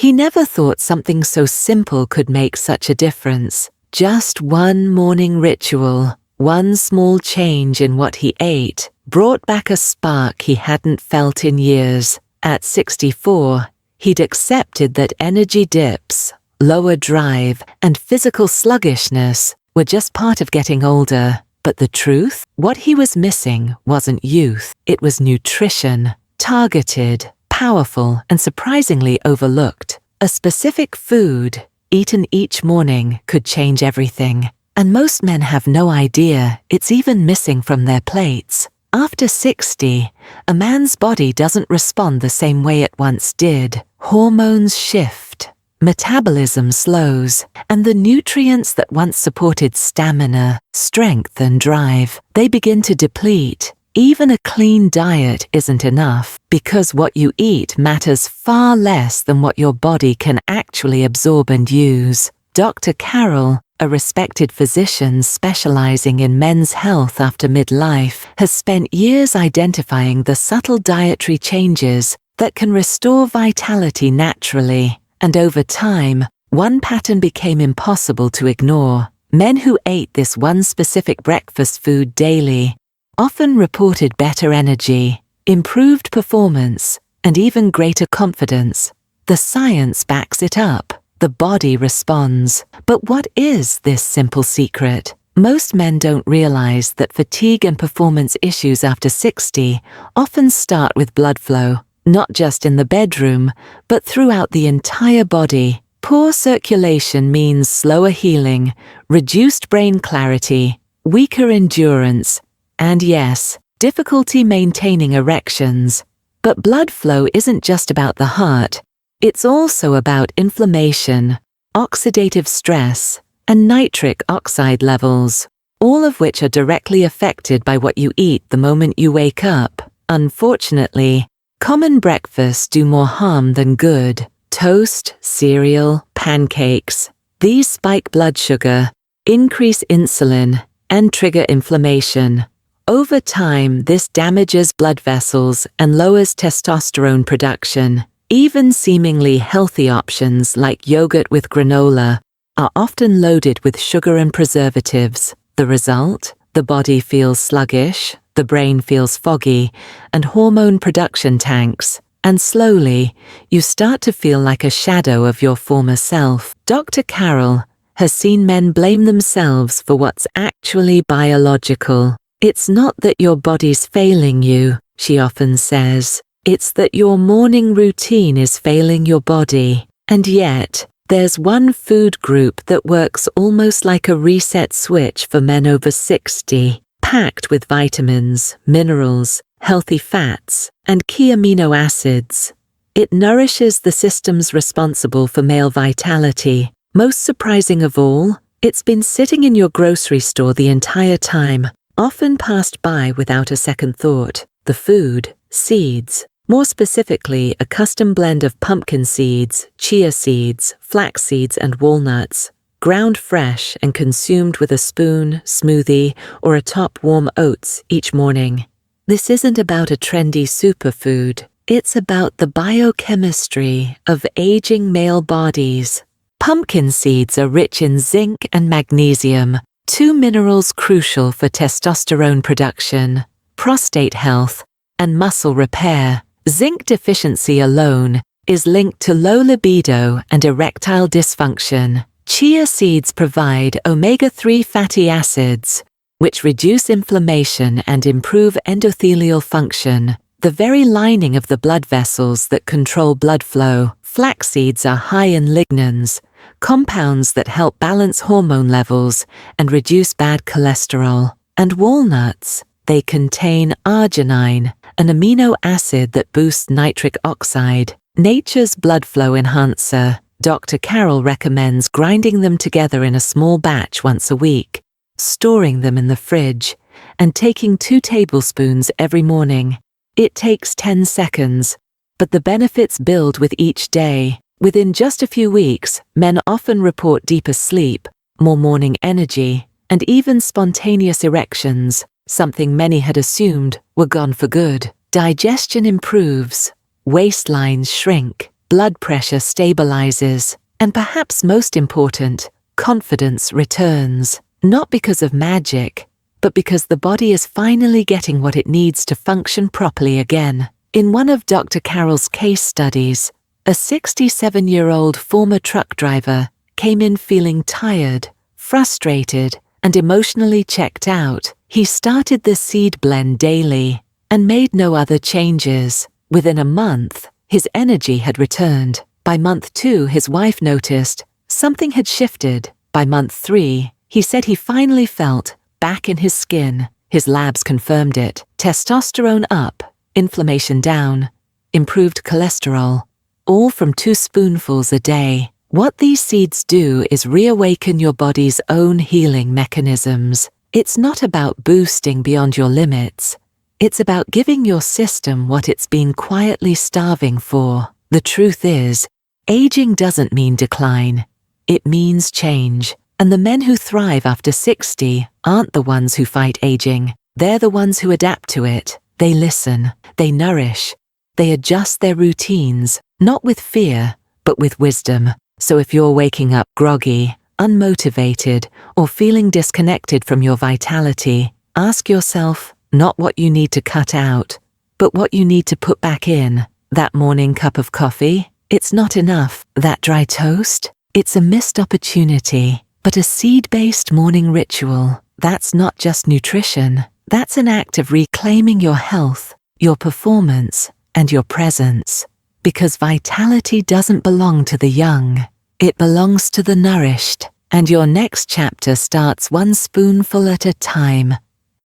He never thought something so simple could make such a difference. Just one morning ritual, one small change in what he ate, brought back a spark he hadn't felt in years. At 64, he'd accepted that energy dips, lower drive, and physical sluggishness were just part of getting older. But the truth? What he was missing wasn't youth. It was nutrition, targeted, powerful, and surprisingly overlooked. A specific food, eaten each morning, could change everything. And most men have no idea it's even missing from their plates. After 60, a man's body doesn't respond the same way it once did. Hormones shift, metabolism slows, and the nutrients that once supported stamina, strength, and drive, they begin to deplete. Even a clean diet isn't enough, because what you eat matters far less than what your body can actually absorb and use. Dr. Carroll, a respected physician specializing in men's health after midlife, has spent years identifying the subtle dietary changes that can restore vitality naturally. And over time, one pattern became impossible to ignore. Men who ate this one specific breakfast food daily often reported better energy, improved performance, and even greater confidence. The science backs it up. The body responds. But what is this simple secret? Most men don't realize that fatigue and performance issues after 60 often start with blood flow, not just in the bedroom, but throughout the entire body. Poor circulation means slower healing, reduced brain clarity, weaker endurance, and yes, difficulty maintaining erections. But blood flow isn't just about the heart. It's also about inflammation, oxidative stress, and nitric oxide levels, all of which are directly affected by what you eat the moment you wake up. Unfortunately, common breakfasts do more harm than good. Toast, cereal, pancakes. These spike blood sugar, increase insulin, and trigger inflammation. Over time, this damages blood vessels and lowers testosterone production. Even seemingly healthy options like yogurt with granola are often loaded with sugar and preservatives. The result? The body feels sluggish, the brain feels foggy, and hormone production tanks. And slowly, you start to feel like a shadow of your former self. Dr. Carroll has seen men blame themselves for what's actually biological. It's not that your body's failing you, she often says. It's that your morning routine is failing your body. And yet, there's one food group that works almost like a reset switch for men over 60, packed with vitamins, minerals, healthy fats, and key amino acids. It nourishes the systems responsible for male vitality. Most surprising of all, it's been sitting in your grocery store the entire time, often passed by without a second thought. The food, seeds. More specifically, a custom blend of pumpkin seeds, chia seeds, flax seeds, and walnuts, ground fresh and consumed with a spoon, smoothie, or atop warm oats each morning. This isn't about a trendy superfood. It's about the biochemistry of aging male bodies. Pumpkin seeds are rich in zinc and magnesium, two minerals crucial for testosterone production, prostate health, and muscle repair. Zinc deficiency alone is linked to low libido and erectile dysfunction. Chia seeds provide omega-3 fatty acids, which reduce inflammation and improve endothelial function, the very lining of the blood vessels that control blood flow. Flax seeds are high in lignans, compounds that help balance hormone levels and reduce bad cholesterol. And walnuts, they contain arginine, an amino acid that boosts nitric oxide, nature's blood flow enhancer. Dr. Carroll recommends grinding them together in a small batch once a week, storing them in the fridge, and taking 2 tablespoons every morning. It takes 10 seconds, but the benefits build with each day. Within just a few weeks, men often report deeper sleep, more morning energy, and even spontaneous erections, something many had assumed were gone for good. Digestion improves, waistlines shrink, blood pressure stabilizes, and perhaps most important, confidence returns. Not because of magic, but because the body is finally getting what it needs to function properly again. In one of Dr. Carroll's case studies, a 67-year-old former truck driver came in feeling tired, frustrated, and emotionally checked out. He started the seed blend daily and made no other changes. Within a month, his energy had returned. By month 2, his wife noticed something had shifted. By month 3, he said he finally felt back in his skin. His labs confirmed it. Testosterone up, inflammation down, improved cholesterol, all from 2 spoonfuls a day. What these seeds do is reawaken your body's own healing mechanisms. It's not about boosting beyond your limits. It's about giving your system what it's been quietly starving for. The truth is, aging doesn't mean decline. It means change. And the men who thrive after 60 aren't the ones who fight aging. They're the ones who adapt to it. They listen, they nourish, they adjust their routines, not with fear, but with wisdom. So if you're waking up groggy, unmotivated, or feeling disconnected from your vitality, ask yourself not what you need to cut out, but what you need to put back in. That morning cup of coffee? It's not enough. That dry toast? It's a missed opportunity. But a seed-based morning ritual, that's not just nutrition. That's an act of reclaiming your health, your performance, and your presence. Because vitality doesn't belong to the young. It belongs to the nourished. And your next chapter starts 1 spoonful at a time.